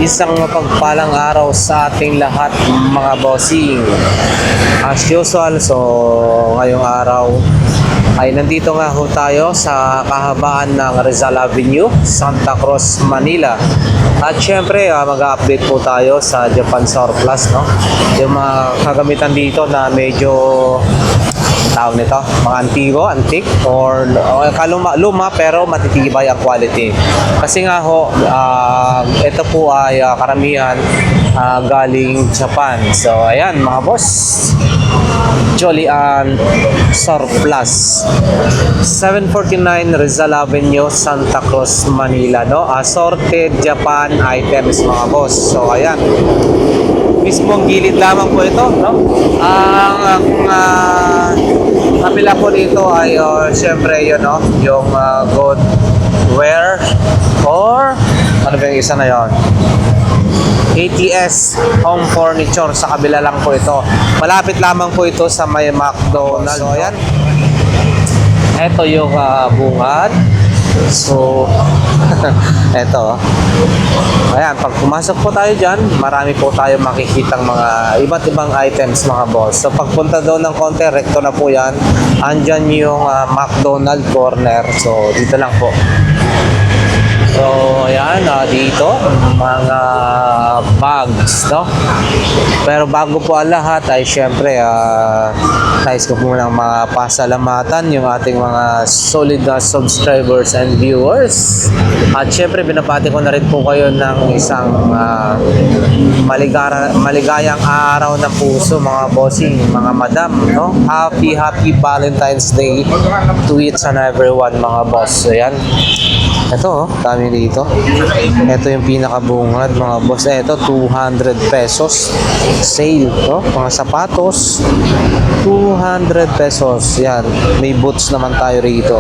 Isang mapagpalang araw sa ating lahat mga bossing. As usual, so ngayong araw ay nandito nga ho tayo sa kahabaan ng Rizal Avenue, Santa Cruz, Manila. At syempre, mag-update po tayo sa Japan Surplus, no? Yung mga kagamitan dito na medyo tawag nito, mga antique or luma pero matitibay ang quality. Kasi nga ho, ito po ay karamihan galing Japan. So ayan mga boss, Jolian Surplus, 749 Rizal Avenue, Santa Cruz, Manila, no? Assorted Japan items mga boss. So ayan, mismong gilid lamang po ito, no? Ang kapila po dito ay syempre yun, no? Yung good wear or ano ba yung isa na yon? ATS Home Furniture, sa kabila lang po ito. Malapit lamang po ito sa may McDonald's. So ayan, ito yung bungad. So eto, ayan, pag pumasok po tayo dyan, marami po tayo makikitang mga iba't ibang items mga boss. So pagpunta doon ng konti, rekto na po yan, andyan yung McDonald corner. So dito lang po. So ayan, dito mga bags, no? Pero bago po ang lahat ay syempre nais ko po ng mga pasalamatan yung ating mga solid na subscribers and viewers. At syempre binabati ko na rin po kayo ng isang maligayang araw ng puso mga bossing, mga madam, no? Happy Valentine's Day to each and everyone mga boss. So yan, ito dami dito. Ito yung pinakabungad mga boss. Ito 200 pesos sale, no? Mga sapatos 200 pesos. Yan, may boots naman tayo rito.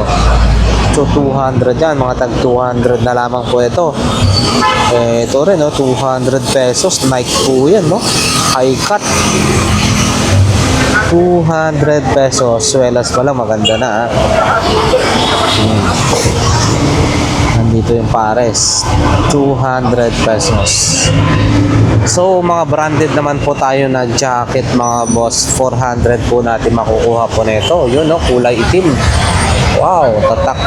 So 200 yan, mga tag 200 na lamang po ito. Ito rin, no? 200 pesos. Nike po yan, no? High cut 200 pesos. Swelas pa lang, maganda na Nandito yung pares, 200 pesos. So mga branded naman po tayo na jacket mga boss, 400 po natin makukuha po nito. Yun, no? Kulay itim. Wow, tatak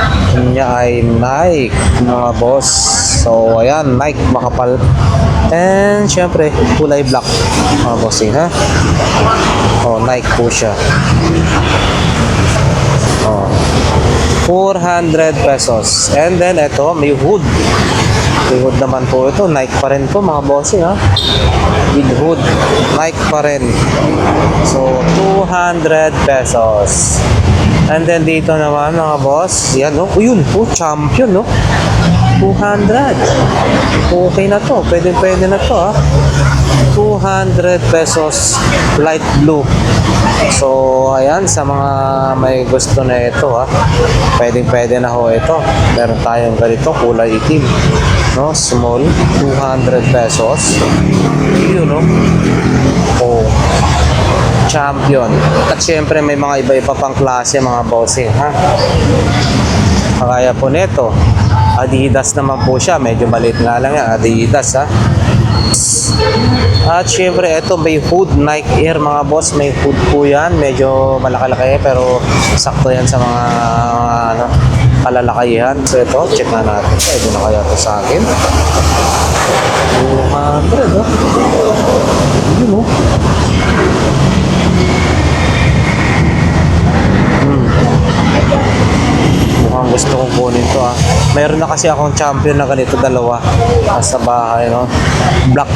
niya ay Nike mga boss. So ayan, Nike makapal. And syempre kulay black mga bossing, ha? Nike po siya. 400 pesos. And then ito, may hood. May hood naman po ito. Nike pa rin po mga bossing, ha? With hood, Nike pa rin. So 200 pesos. And then dito naman mga boss, yan, no? Yun po, Champion, no? 200. Okay na to. Pwede na to, ha? 200 pesos, light blue. So ayan, sa mga may gusto na ito, ha, pwede na ho ito. Meron tayong ganito, kulay itim, no? Small, 200 pesos. Yun, no? Champion. At syempre may mga iba-iba pang klase mga bossing, ha? Kagaya po nito, Adidas naman po siya. Medyo maliit nga lang yan, Adidas, ha? At syempre ito may hood, Nike Air mga boss. May hood po yan, medyo malaki-laki pero sakto yan sa mga kalalakihan. So ito, check na natin, pwede na kaya ito sa akin. 200, no? Yun, no? Mukhang gusto kong kunin to, ha. Mayroon na kasi akong Champion na ganito, dalawa sa bahay, no? Black.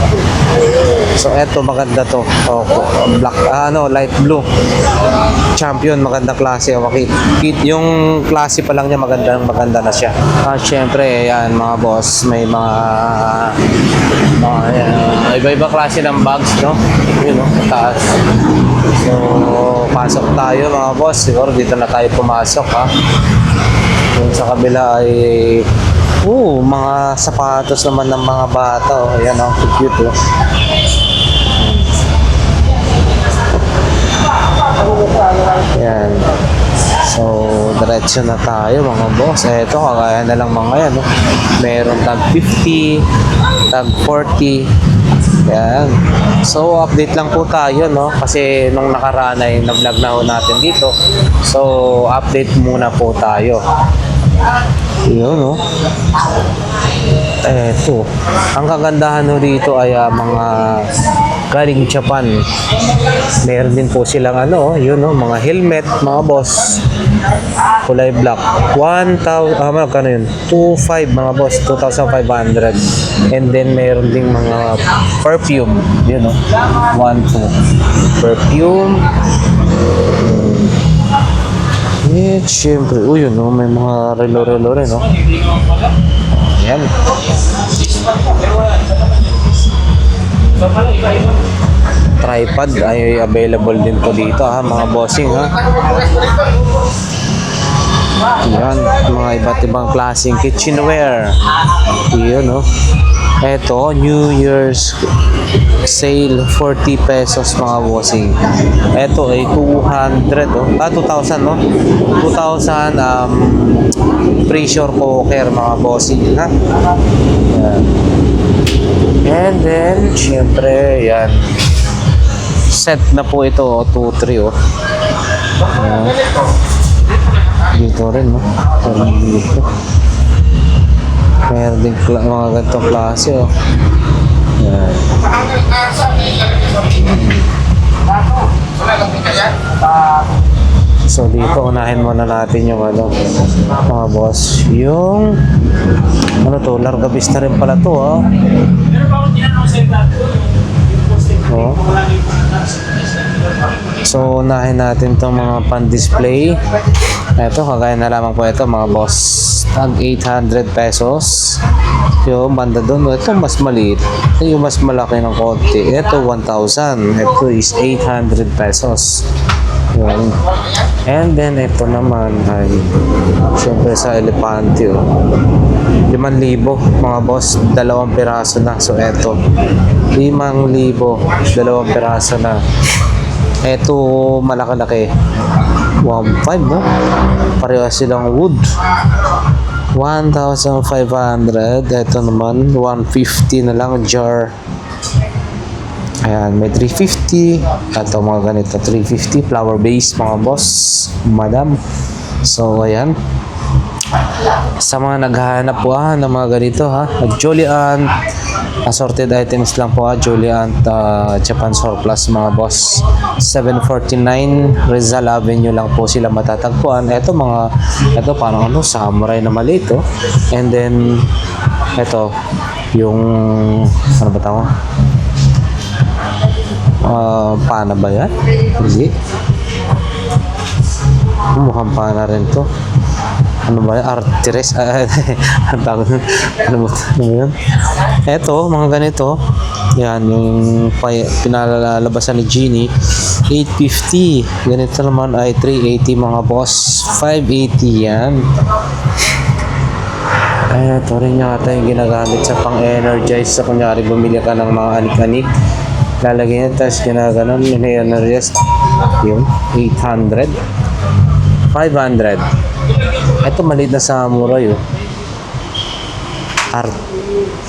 So eto, maganda to. Black, light blue. Champion, maganda klase. Okay. Yung klase pa lang niya, maganda na siya. Syempre, yan mga boss, may mga iba-iba klase ng bags, no? Yun, no? Taas. So pasok tayo mga boss. Siguro dito na tayo pumasok, ha. Yung sa kabila ay Mga sapatos naman ng mga bata. Oh. Ayan, ang cute. Oh. Ayan. So, diretso na tayo mga boss. Ito, kagaya na lang mga yan. No? Meron tag 50, tag 40. Ayan. So, update lang po tayo, no? Kasi nung nakaraan ay nag-vlog na ho natin dito. So, update muna po tayo. Yun, no? Eto. Ang kagandahan ho dito ay mga galing Japan. Meron din po silang yun, no? Mga helmet, mga boss. Kulay black. 1,000, magkano yun? 2,500 mga boss. 2,500. And then meron ding mga perfume. Yun, no? 1,2. Perfume. Siyempre. Yun, no? May mga relo-relo rin, no? Ayan. Tripod ay available din po dito mga bossing Yan, mga iba't ibang klaseng kitchenware. Yun, no? Eto, New Year's sale, 40 pesos mga bossing. Eto ay 200, 2,000, no? 2,000 pressure cooker mga bossing, Yan. And then, syempre, yan. Set na po ito, 2-3, dito rin, no? Dito. Meron din mga ganitong klase, Yan. So, dito, unahin muna natin yung mga boss. Yung, Larga Vista rin pala to, So, unahin natin itong mga pan-display. Ito, kagaya na lamang po ito, mga boss. Tag 800 pesos. Yung banda doon, ito mas maliit. Yung mas malaki ng konti. Ito, 1,000. Ito is 800 pesos. Yun. And then, ito naman ay siyempre sa elepante, 5,000 mga boss, 2 piraso na. So, eto 5,000, 2 piraso na. Eto, malaki-laki 1,500, no? Pareho silang wood. 1,500. Eto naman 150 na lang jar. Ayan, may 350. Ito mga ganito, 350 flower base mga boss, madam. So, ayan. Sa mga naghahanap po ng mga ganito Joliant, assorted items lang po Joliant Japan Surplus mga boss. 749 Rizal Avenue lang po sila matatagpuan. Ito parang samurai na maliit, And then ito yung ba tawag? Pana ba yan? Hindi. Mukhang pana rin to. Ano ba yan? Artires? Ang tawag nun. Ano yun? Eto, mga ganito. Yan, yung pinalalabasan ni Genie. 850. Ganito naman ay 380 mga boss. 580 yan. Ito rin yata yung ginagamit sa pang-energize. Sa kunyari, bumili ka ng mga anik-anik. Lalagyan niya, tapos ginaganon. Energize. Yun, 800. 500. Ito maliit na samurai,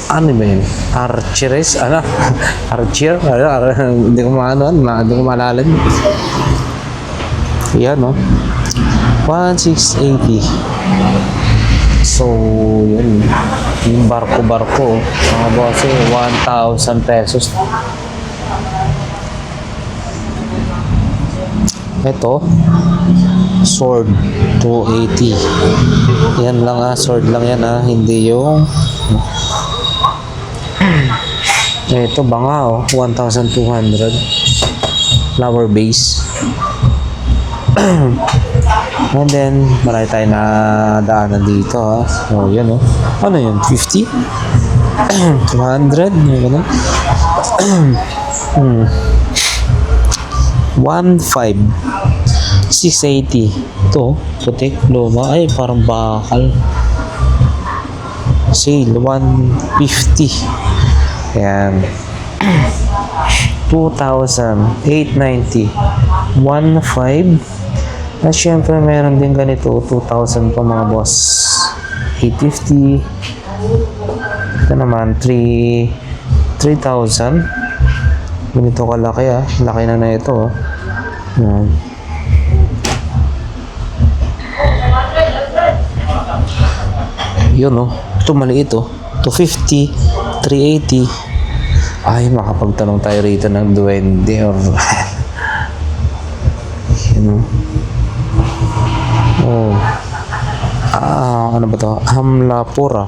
ano ba yun? Archeres? Archer? Hindi ko maalala. Yan, 1,680. So, yun. Yung barko. Mga boss, 1,000 pesos. Ito, sword, 280. Yan lang sword lang yan hindi yung ito banga 1,200 flower base. And then marami tayo na daanan dito so yan ano yun, 50 200 gano'n. 1,500 680. Ito, putik, luma. Ay, parang bakal. sale, 150. Ayan. 2,890. 1,500. At syempre, meron din ganito, 2,000 pa mga boss. 850. Ito naman, 3,000. Ganito kalaki ah. Laki na ito oh. Yan. Yun oh. Ito maliit oh. 250, 380. Ay, makapagtanong tayo rito ng duwende or yun oh. Oh. Ano ba to? Hamlapura.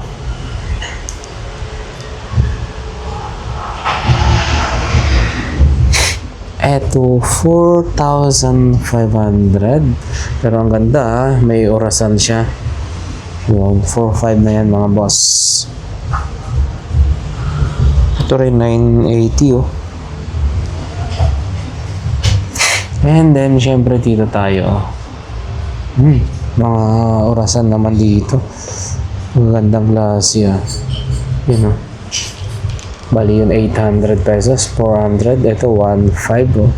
Eto, 4,500. Pero ang ganda ah. May orasan siya. Yun, 4,500 na yan mga boss. Ito rin 980 oh. And then syempre dito tayo. Mga orasan naman dito. Magandang klase ah. Yun oh. Bali yun 800 pesos, 400. Ito 1,500 oh.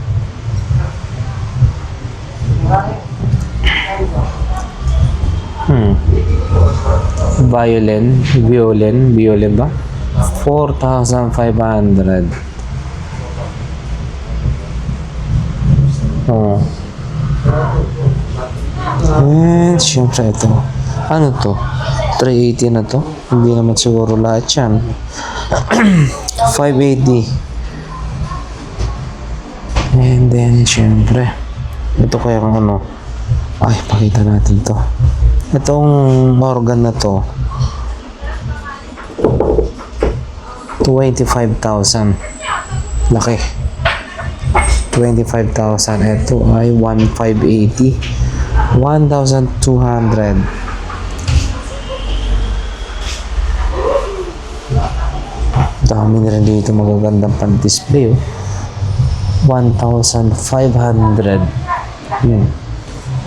Violin ba? 4,500. Oh. And syempre ito. Ano to? 380 na to. Hindi naman siguro lahat yan. 580. And then syempre ito kaya kung ano. Ay, pakita natin to. Itong organ na to 25,000. Laki. 25,000. Ito ay 1,580. 1,200. Dami na rin dito magagandang pan-display oh. 1,500. Yun.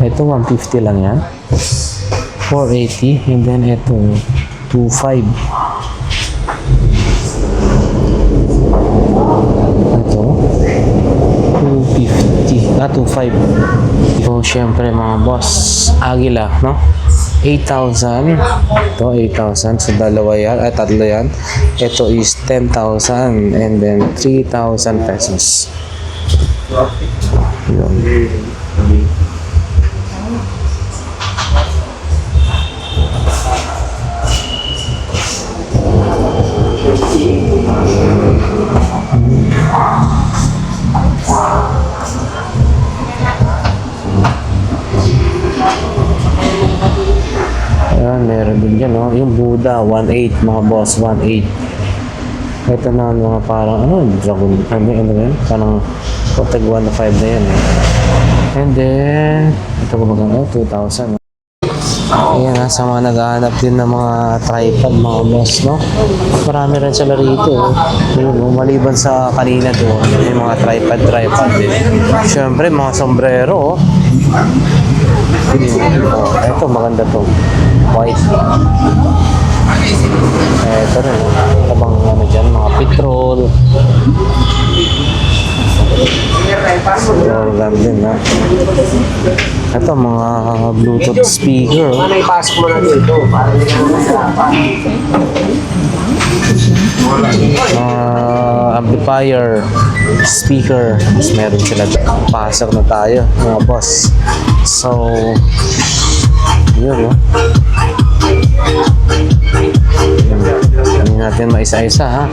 Ito 150 lang yan. 480. And then ito 2,500. Ito 250. 2,500. So syempre mga boss, Agila no, 8,000. Ito 8,000. So dalawa yan ay tatlo yan. Ito is 10,000 and then 3,000 pesos. Yun. Ayan, meron din dyan, no? Yung Buddha, 1.8 mga boss, 1.8. Ito na mga parang, dragon, ano yan? Parang, tag 1.5 na yan, eh. And then, ito ko maganda, 2,000. Ayan, sa mga naghahanap din ng mga tripod, mga boss, no? Marami rin sila rito, oh. Maliban sa kanina doon, may mga tripod din. Siyempre, mga sombrero, oh. Ito, maganda to. White. Ito rin. Ito bang ano dyan, mga petrol. Organ din ha. Ito, mga Bluetooth speaker. Ipasok mo na dito. Amplifier, speaker. Mas meron sila. Pasok na tayo, mga boss. So, yun, no? Hindi natin maisa-isa, ha?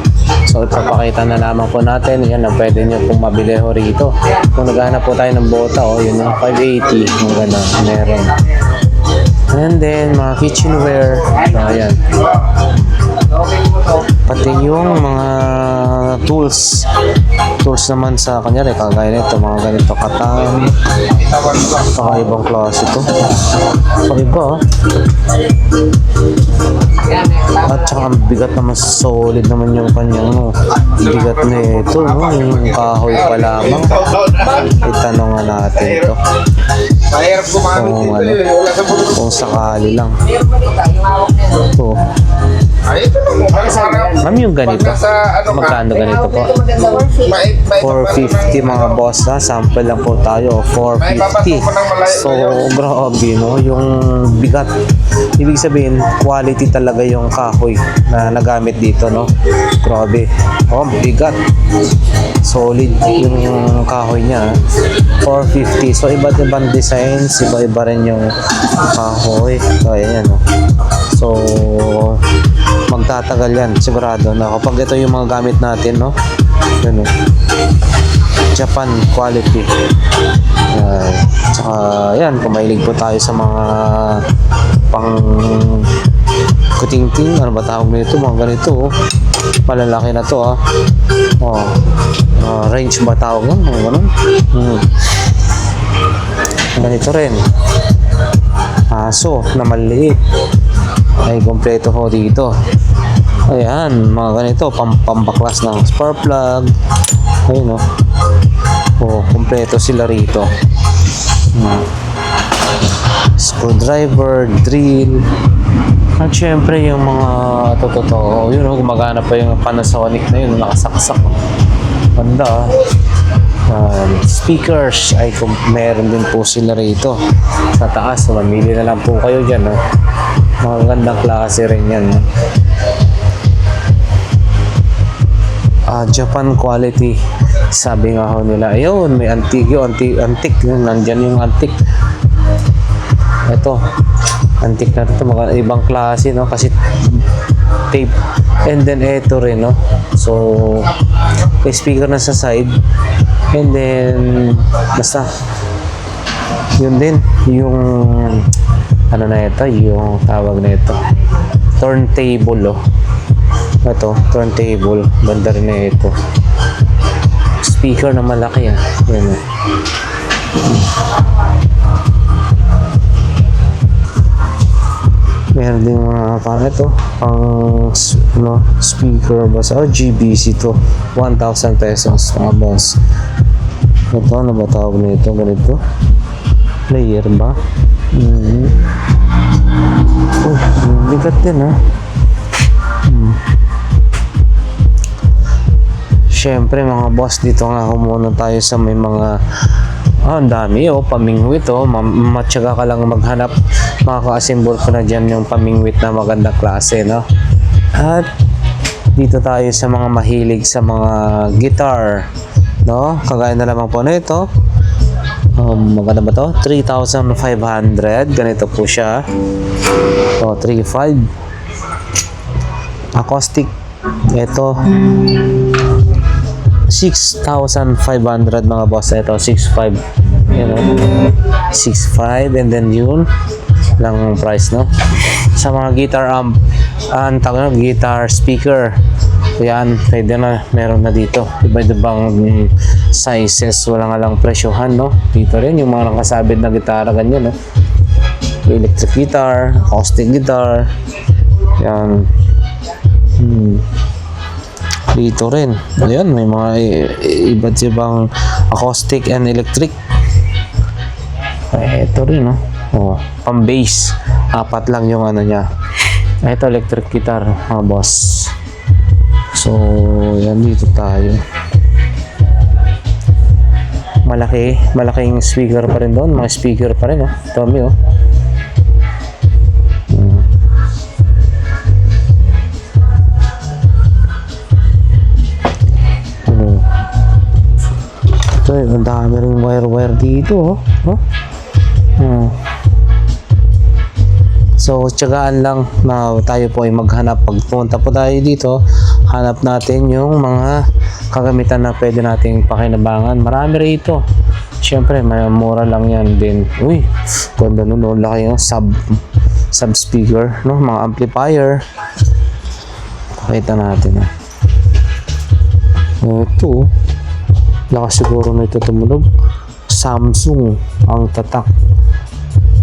So, ipapakita na naman po natin. Yan ang pwede nyo pong mabili ho rito. Kung naghahanap po tayo ng bota, yun yung 580. Yung gano'n, meron. And then, mga kitchenware. So, ayan. Pati yung mga tools naman sa kanya kagaya nito, mga ganito katang, kakaibang klase ito, kakaiba at saka ang bigat naman, solid naman yung kanyang bigat na ito, no? Yung kahoy pa lamang. Itanong nga natin ito kung sakali lang ito. Ay, ito lang mo. Ma'am, yung ganito. Magkano ganito po? 450 mga boss ha. Sample lang po tayo. 450. So, grabe no. Yung bigat. Ibig sabihin, quality talaga yung kahoy na nagamit dito no. Grabe. Oh, bigat. Solid yung kahoy niya. 450. So, iba't ibang designs. Iba-iba rin yung kahoy. So, ayan no. So, magtatagal yan. Sigurado na kapag ito yung mga gamit natin no. Yun no. Japan quality. Tsaka yan, kung mahilig po tayo sa mga pang kuting-ting, ano ba tawag nito, mga ganito oh. Malalaki na to ah. Range ba tawag yan? Ganun. Ganito rin. Aso na maliit. Ay kompleto ho dito. Ayan, mga ganito, pambaklas ng spark plug. Ayun kompleto sila rito. Screwdriver, drill. At syempre yung mga totoo, yun gumagana pa yung Panasonic na yun, nakasaksak. Banda. Speakers ay meron din po sila rito sa taas. Mamili na lang po kayo dyan. Mga gandang klase rin yan. Japan quality. Sabi nga ho nila, ayun, may antique. Nandyan yung antique. Ito, antique na ito. Mga ibang klase, no? Kasi tape. And then, ito rin, no? So, may speaker na sa side. And then, basta, yun din, yung, ano na ito, yung tawag na ito. Turntable, Ito, turntable. Banda rin na ito. Speaker na malaki, Yan, Meron din mga parang ito, pang speaker ba sa GBC to, 1,000 pesos mga boss. Ito, ano ba tawag nito? Ganito? Player ba? Bigat din Siyempre mga boss, dito nga muna tayo sa may mga ang dami pamingwit matyaga ka lang maghanap, makaka-assemble ko na dyan yung pamingwit na magandang klase no. At dito tayo sa mga mahilig sa mga guitar no, kagaya na lamang po na ito. Maganda ba to? 3,500 ganito po siya. 3,500 acoustic. Ito 6,500 mga boss. Ito 6,500 6,500 and then yun lang price no. Sa mga guitar amp guitar speaker, yan pwede na, meron na dito iba-ibang sizes, wala nga lang presyohan no. Dito rin yung mga nakasabit na gitara ganyan no. Electric guitar, acoustic guitar, yan. Dito rin, ayan, may mga iba't ibang acoustic and electric. Ito rin pang bass, 4 lang yung ano niya. Ito electric guitar mga boss. So yan, dito tayo. Malaking speaker pa rin doon, mga speaker pa rin dami ang dami rin wire dito So tiyagaan lang na tayo po ay maghanap. Pag pumunta po tayo dito, hanap natin yung mga kagamitan na pwede nating pakinabangan. Marami rito, syempre may mura lang yan din. Uy, ganda nun, laki yung sub speaker no, mga amplifier. Pakita natin ito lakas siguro na ito tumunog. Samsung ang tatak.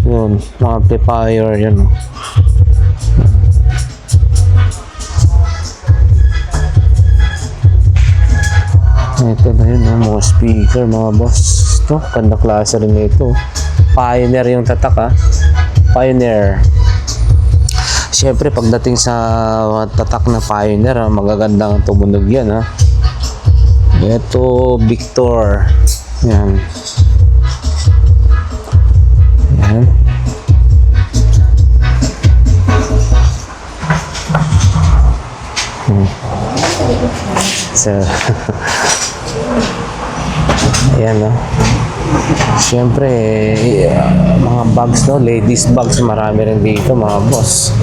Yun, mga amplifier yan ito na yun mga speaker mga boss. Ito, ganda klase rin ito. Pioneer yung tatak Pioneer. Siyempre, pagdating sa tatak na Pioneer, magagandang tumunog yan, ha. Ito, Victor. Yan. Yan. So, ayan, no. Siyempre, mga bags, no, ladies bags, marami rin dito, mga boss.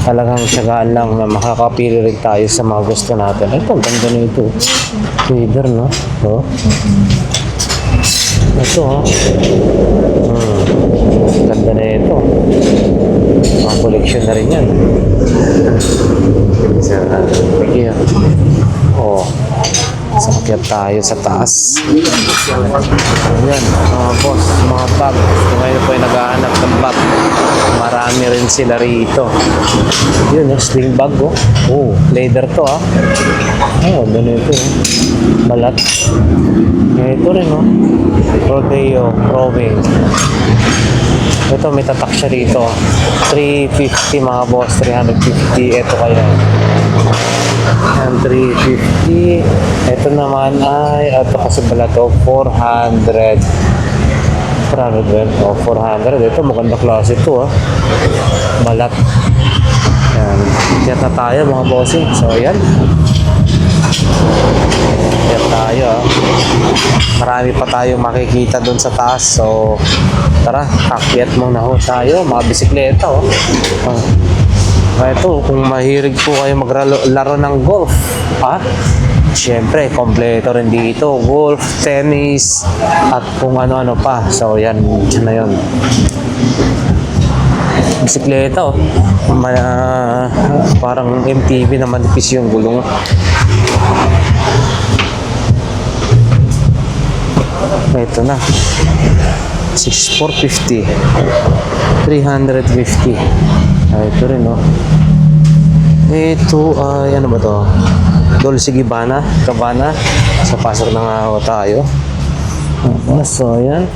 Talagang tiyagaan lang na makakapili rin tayo sa mga gusto natin. Ito, ang ganda na ito. Reader, no? So, ito, ha. Ganda na ito. Mga collection na rin yan. So, sige. Oh. Sakyat tayo sa taas. Ayan, mga boss, mga bag. Kung ngayon po ay naghahanap ng bag, marami rin sila rito. Yun, sling bag, oh. Oh, leather to, ah. Oh, ganito, oh. Balat. Ito rin, oh. Rodeo, Rowing. Ito, may tatak siya rito. 350, mga boss. 350. Ito kaya. Yan, 350. Ito naman ay, ito kasi pala to, 400. 400 ba? O, 400. Ito, maganda klase ito, ah. Balat. Yan. Kaya tayo, mga bossing. So, yan. Kaya tayo, ah. Marami pa tayong makikita dun sa taas. So, tara, kakyat muna ho tayo. Mga bisikleta, oh. Ito, kung mahilig po kayo maglaro ng golf, ha? Siyempre, kompleto rin dito. Golf, tennis, at kung ano-ano pa. So, yan na yun. Bisikleta, oh. Parang MTV na manipis yung gulong. Ito na. 6,450. 350. Ito rin, no? Ito, ano ba to? Dolce Gabbana. So, pasok na nga ako tayo. So, ayan.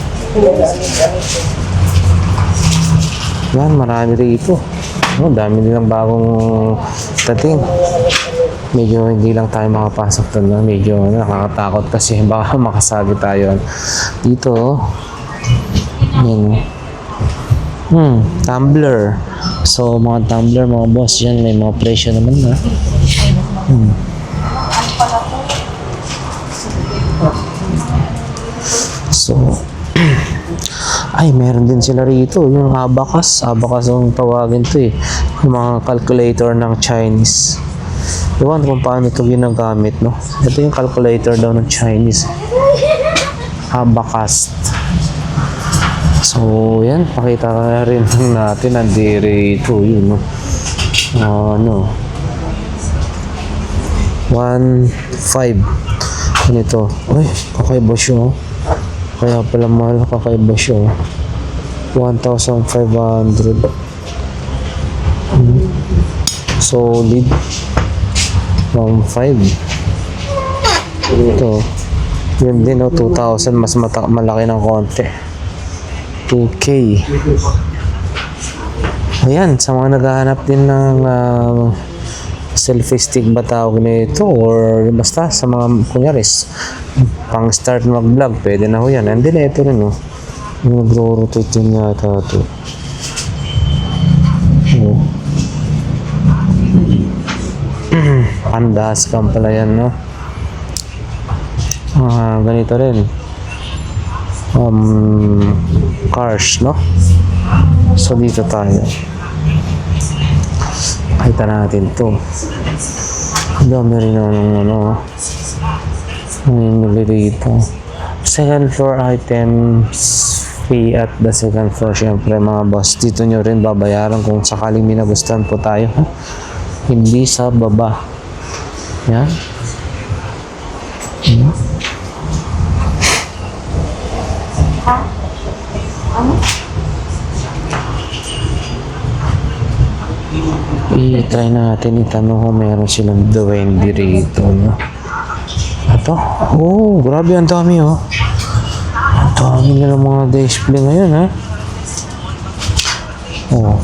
Yan, marami rito. Oh, dami nilang bagong dating. Medyo hindi lang tayo makapasok doon. Medyo nakakatakot kasi baka makasabi tayo. Dito, oh. Yan. Tumbler. So, mga tumbler, mga boss, yan, may mga presyo naman na. So, ay, meron din sila rito, yung abacus. Abacus ang tawagin to, eh. Yung mga calculator ng Chinese. Iwan kung paano ito ginagamit, no? Ito yung calculator daw ng Chinese. Abacus. So, yan. Pakita rin natin ang dito. Yun, no? Ano? 1.5. Ganito. Uy, kakaiba siya. Kaya pala mahal, kakaiba siya. 1,500. Solid. 1.5. Ito. Yun din, no? 2,000. Mas malaki ng konti. 2K. Ayan, sa mga naghahanap din ng selfie stick ba tawag na ito, or basta sa mga kunyaris pang start mag-vlog, pwede na ho yan. And then ito rin, no? Nagro-rotate yun yata ito. Pandas cam pala yan, no? Ganito rin. Cars, no? So, dito tayo. Kita natin to. Dami rin ng ano. May dito. Second floor items fee at the second floor. Siyempre, mga boss, dito nyo rin babayaran kung sakaling minagustuhan po tayo. Hindi sa baba. Yan. I-try natin, itanong kung meron silang duwende rito, no? Ito? Oh, grabe, ang dami, oh. Ang dami nila mga display ngayon, ha? Oh.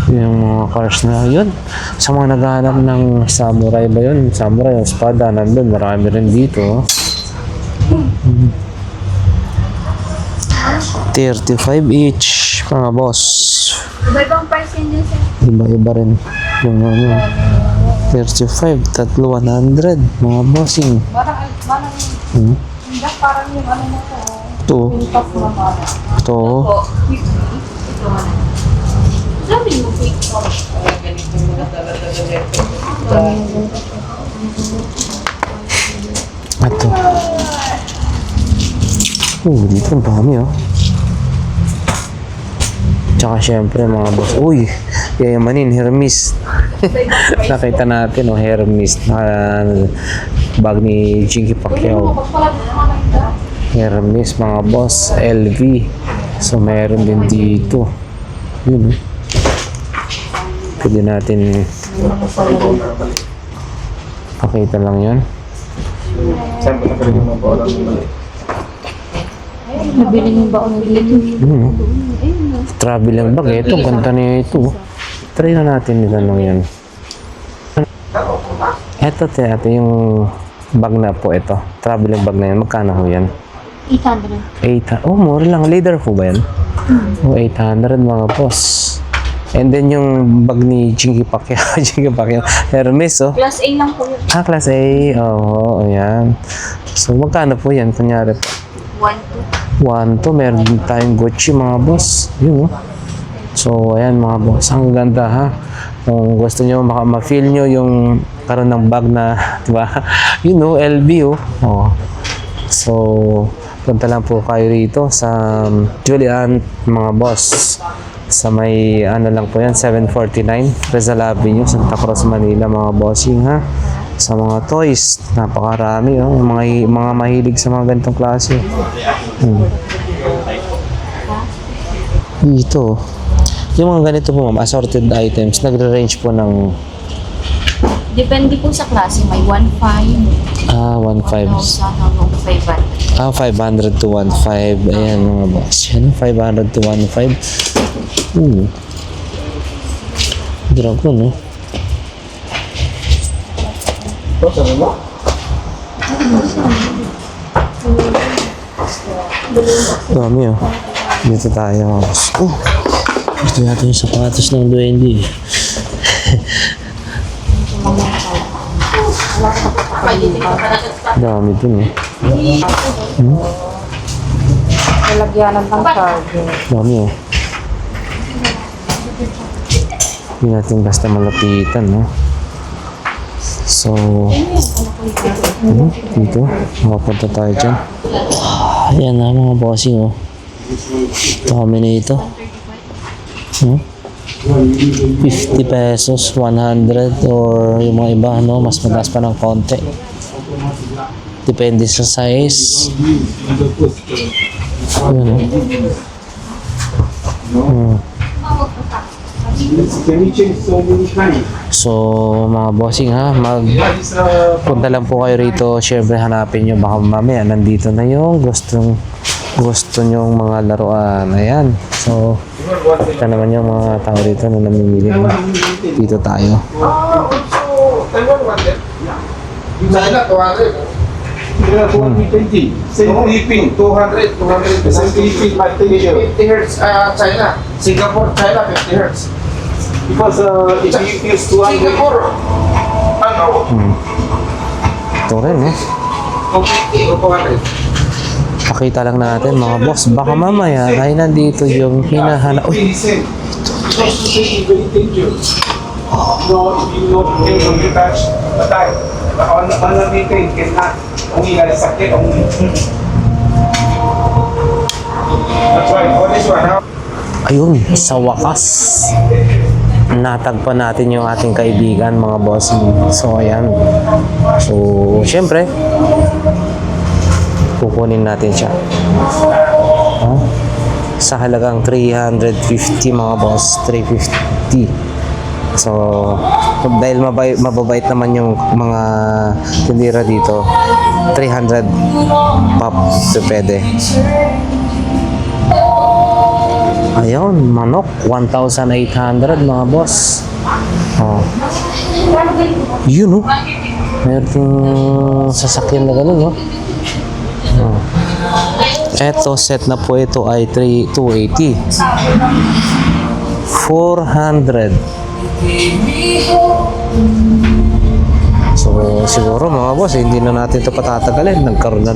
Yung mga cars na yun. Sa mga naghahanap ng samurai ba yun? Samurai, yung espada, nandun. Marami rin dito. 35 each, mga boss. Iba-ibang price yun din sir. Iba-iba rin. Yung ano. 35, tatlo 100, mga bossing. Parang Hmm. parang yung ano mo to. Ito. Yung top na para. Ito. Po, 50. Ito man. Sabi mo, quick. Ito. Dito ang dami Tsaka syempre mga boss. Uy, yayamanin, Hermes. Nakita natin, Hermes. Bag ni Jiggy Pacquiao. Hermes, mga boss. LV. So, meron din dito. Yun, Pwede natin pakita lang yun. Nabili yung baon ng dito. Traveling bag. Ito, ganda na ito. Try na natin nila lang yan. Ito, ate, yung bag na po ito. Traveling bag na yan. Magkano ho yan? 800. 800. Oh, mura lang. Leather po ba yan? Oh, 800 mga boss. And then yung bag ni Jiggy Pacquiao. Jiggy Pacquiao. Hermes, Class A lang po yun. Class A. Oo, ayan. So, magkano po yan? Kunyari po. 1, 2. 1 to, meron din tayong Gucci mga boss. Yun So, ayan mga boss. Ang ganda ha. Kung gusto nyo ma-feel nyo yung karoon ng bag na, di ba? LV Oh. So, punta lang po kayo rito sa Julian mga boss. Sa may, ano lang po yan, 749 Rizal Avenue, Santa Cruz, Manila mga bossing ha. Sa mga toys, napakarami mga mahilig sa mga ganitong klase. Dito. Yung mga ganito po ma'am, assorted items, nagre-range po ng Depende po sa klase. May 1.5. 1.5. Hanggang 500. 500 to 1.5. Ayan mga boss. Yan, 500 to 1.5. Dragon, Dami, Dito tayo, mga boss. Gusto natin yung sapatos ng Duende. Dami dun, Lalagyanan ng charger. Dami, Hindi natin basta malapitan, So, dito, makapunta tayo dyan. Ayan na mga bossing, Dami na ito. 50 pesos, 100, or yung mga iba, mas mataas pa ng konti. Depende sa size. Ayan, So, mga bossing punta lang po kayo rito. Syempre hanapin nyo, baka mamaya nandito na yung gusto nyong mga laruan. Ayan. So, ito naman yung mga tao dito na namimili. Dito tayo. China, 200. 220. Same Philippines, 200. Same Philippines, 50 hertz. China. Singapore, China, 50 hertz. Because if you use 200. Singapore, Ito rin, 250 or 200. Pakita lang natin mga boss. Baka mamaya ay nandito yung hinahanap. Uy! No, if you know, you touch, patay. On the meeting, cannot. Only sakit, only. That's why, for this one, Ayun, sa wakas. Natagpan natin yung ating kaibigan mga boss. So, ayan. So, syempre, kukunin natin siya. Sa halagang 350 mga boss. 350. So, dahil mababait naman yung mga tindira dito, 300 pop, so pwede. Ayun. Yun, manok. 1,800 mga boss. Oh. Yun, oh. Meron sasakyan na gano'n, no? Oh. Eto, set na po ito ay 280. 400. So, siguro mga boss, hindi na natin ito patatagalin. Nagkaroon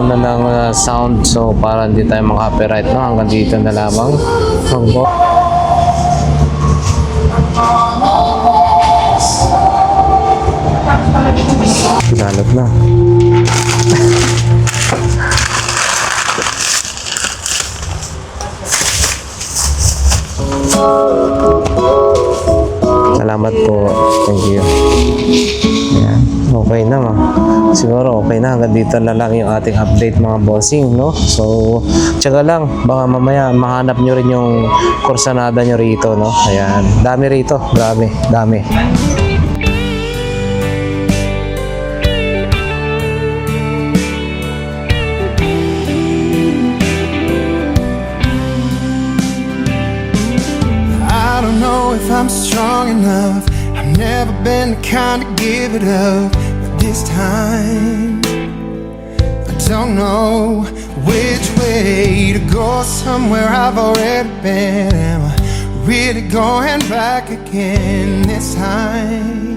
na ng sound. So, para hindi tayo mag-copyright, no? Hanggang dito na lamang. Pinalot na. Salamat po. Thank you. Ayan. Okay na siguro okay na. Hanggang dito na lang yung ating update mga bossing, no? So, tsaga lang. Baka mamaya mahanap nyo rin yung kursanada nyo rito, no? Ayan. Dami rito. Grabe. Dami. I don't know if I'm strong enough. I've never been the kind to give it up. But this time, I don't know which way to go. Somewhere I've already been. Am I really going back again this time?